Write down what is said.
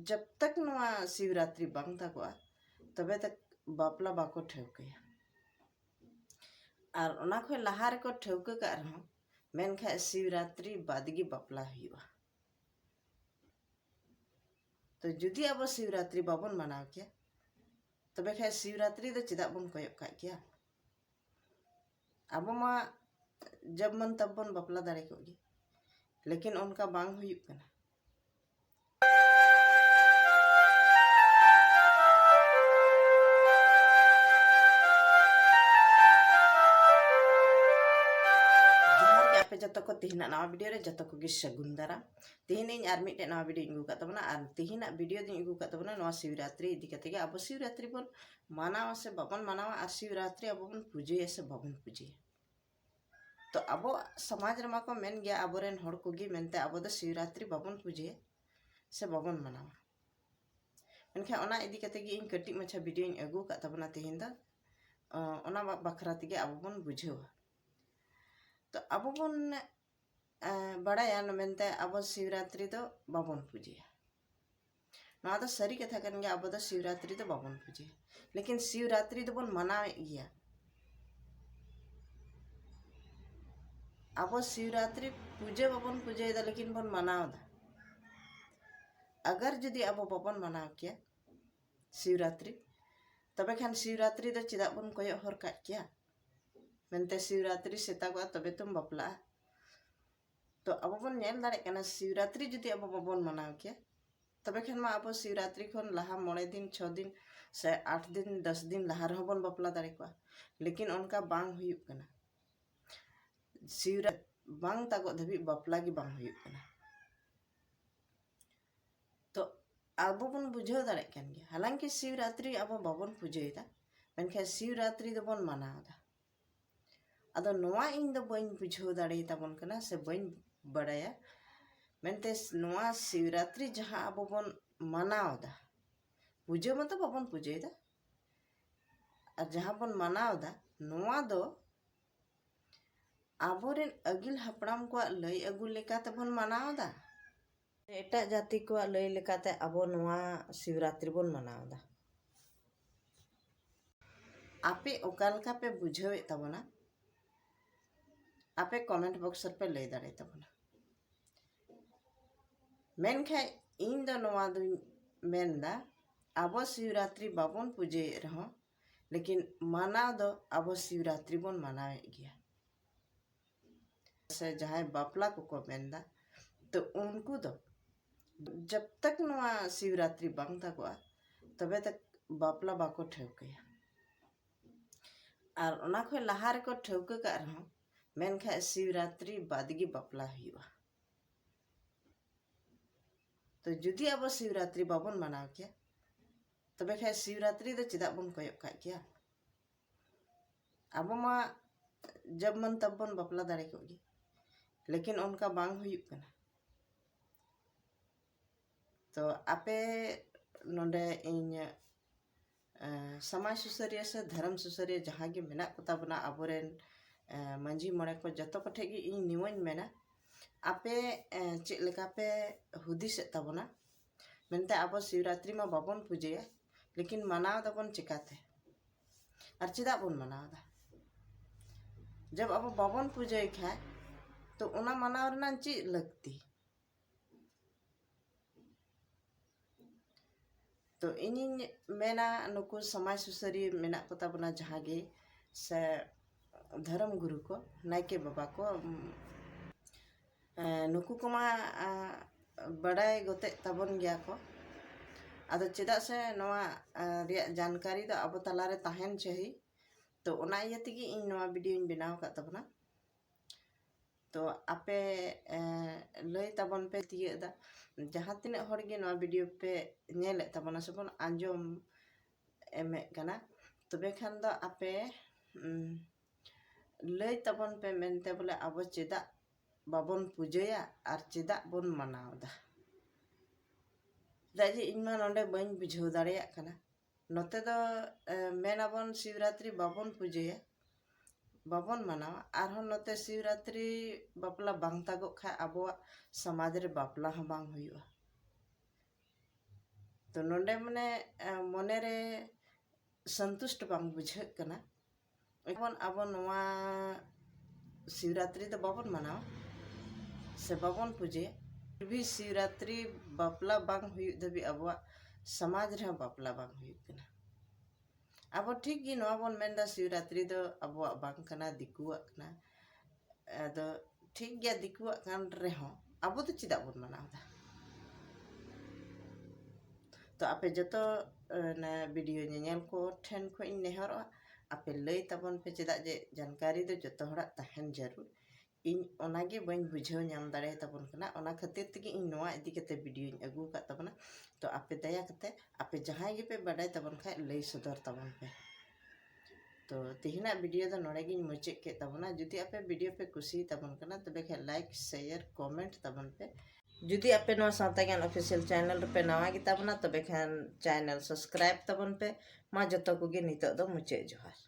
जब तक नवा शिवरात्रि बांग ताकोआ तबे तक बापला बाको ठेवकया और ओना खय लहा रेको ठेवका का रहो मेनखा शिवरात्रि बादगी बापला हुआ। तो जुदी अब शिवरात्रि बाबन मनाव किया तबे खा शिवरात्रि दो चेदा बन कयक का किया अब मा जब मन तब बन बापला दाड़े कोगी लेकिन उनका बांग हुई कना। जतो को तिहिना नवा वीडियो रे जतो को सगुन दारा तिहिन आर मिटे नवा वीडियो इंगू का तबना आर तिहिना वीडियो दिन इंगू का तबना नवा शिवरात्रि इदी कते गे अब शिवरात्रि बन मानावा से बाबन मानावा आर शिवरात्रि अब बन पूजे से बाबन पूजे। तो अब समाज रमा को मेन गया अबोरेन हर को गी मेनते अब द शिवरात्रि बाबन पूजे से बाबन मानावा मेनखा ओना इदी कते गे इन कटी मछा वीडियो इन अगू का तबना तिहिन दा ओना बखरा तिगे अब बन बुझेवा। तो अब बन बड़ाया मेनते अब शिवरात्रि तो बाबन पूजे ना तो सारी कथा कन गया अब शिवरात्रि तो बाबन पूजे लेकिन शिवरात्रि तो बन मनावे गया। अब शिवरात्रि पूजे बाबन पूजे लेकिन बन मनाव दा अगर जदि अब बाबन मनाव किया शिवरात्रि तबे खान शिवरात्रि तो चेदा बन कोयो हर का किया मेनते शिवरात्रि सेतागोआ तबे तुम बापला। तो अब बन नेल दाड़े कना शिवरात्रि जदि अब बाबन मनाव किया तबे खान मा अब शिवरात्रि खन लहा 9 दिन 6 दिन से 8 दिन 10 दिन लहा रह बन बापला दाड़े कोआ लेकिन उनका बांग हुई कना शिवरात्रि बांग तागो धबी बापला की बांग हुई कना। तो अब बन बुझाव दाड़े कन गया हालांकि शिवरात्रि अब बाबन पूजेदा मेनखा शिवरात्रि दो बन मनावदा अदो नोआ इन दो बन बुझाव दाड़े ताबन कना से बन बड़ाया मेनते नोआ शिवरात्रि जहां अब बन मनावदा पूजे मत बाबन पूजेदा और जहां बन मनावदा नोआ दो आबोरेन अगिल हपड़ाम को लय अगु लेकाते बन मनावदा एटा जाति को लय लेकाते अब नोआ शिवरात्रि बन मनावदा। आपे ओकालका पे बुझावे तबना आपे कमेंट बॉक्स पे लय दाड़े तबना मेनखा इन दो नोआ दो मेनदा अब शिवरात्रि बाबन पूजे रहो लेकिन मानाव दो अब शिवरात्रि बन मनावे गया। से जहां बापला को मेनदा तो उनको दो जब तक नोआ शिवरात्रि बांग ताकोआ तबे तक बापला बाको ठेवकया और ओना खय लहा रेको ठेवका का रहो मेनखा शिवरात्रि बादगी बापला हुआ। तो जुदी अब शिवरात्रि बाबन मनाव किया तबे खा शिवरात्रि दो चेदा बन कयक का किया अब मा जब मन तब बन बापला दाड़े कोगी लेकिन उनका बांग हुई कना। तो आपे नोडे इन समाज सुसरिया से धर्म सुसरिया जहाँ गे मेना को ताबना अबोरेन मंझी मणे को जतो कठे गे इन निवइन मेना आपे चेक लेका पे हुदिस ताबना मेनते अब शिवरात्रि मा बाबन पूजे लेकिन मनाव दाबन चिकाते और चेदा बन मनावदा जब अब बाबन पूजे खाए तो उना मनाव रना ची लगती। तो इन मेना नुकु समाज सुसरी मेना को ताबना जहाँ गे से धर्म गुरु को नायके बाबा को नुकु को मा बड़ाई गोते ताबन गया को आदो चेदा से नवा रिया जानकारी दो अब तलारे ताहेन चाहिए। तो ओना इया तिगी इन नवा वीडियो इन बनाव का तबना तो आपे लय ताबन पे तिये दा जहाँ तिने हर गे नवा वीडियो पे नेले ताबना से बन आंजम एमे कना तबे खान दो आपे लय ताबन पे मेनते बोले अब चेदा बाबन पूजया और चेदा बन मनावदा दाजी इनमा नोंडे बन बुझाव दाड़ेया कना नोते दो मेनाबन शिवरात्रि बाबन पूजया बाबन मनावा आरहन नोते शिवरात्रि बापला बांग तागो खा अब समाज रे बापला ह बांग हुआ। तो नोंडे मने मने रे संतुष्ट बांग बुझे कना एबन अब नवा शिवरात्रि तो बाबन मनावा से बाबन पूजे भी शिवरात्रि बापला बांग हुई दबी अब समाज रे बापला बांग हुई कना अब ठीक गी नवा बन मेंदा शिवरात्रि दो अब बांग कना दिकुआ कना अदो ठीक गया दिकुआ कान रे हो अब तो चिदा बन मनावदा तो आपे जतो ना वीडियो नेल को ठेन को इन नेहर आपे लई तबन पे चिदा जे जानकारी दो जतो हड़ा तहन जरूर इन ओनागे बन बुझाव नाम दाड़े तबन कना ओना खातिर तगे इन नवा इदी कते वीडियो अगू का तबना तो आपे दया कते आपे जहां गे पे बाडाय तबन खाय लई सदर तबन पे तो तिहिना वीडियो दो नोड़े गिन मुचे के तबना जुदी आपे वीडियो पे खुशी तबन कना तबे खे लाइक शेयर कमेंट तबन पे जुदी आपे नो सावता ज्ञान ऑफिशियल चैनल पे नवा गे तबना तबे खान चैनल सब्सक्राइब तबन पे मा जतो को गे नितो दो मुचे जोहार।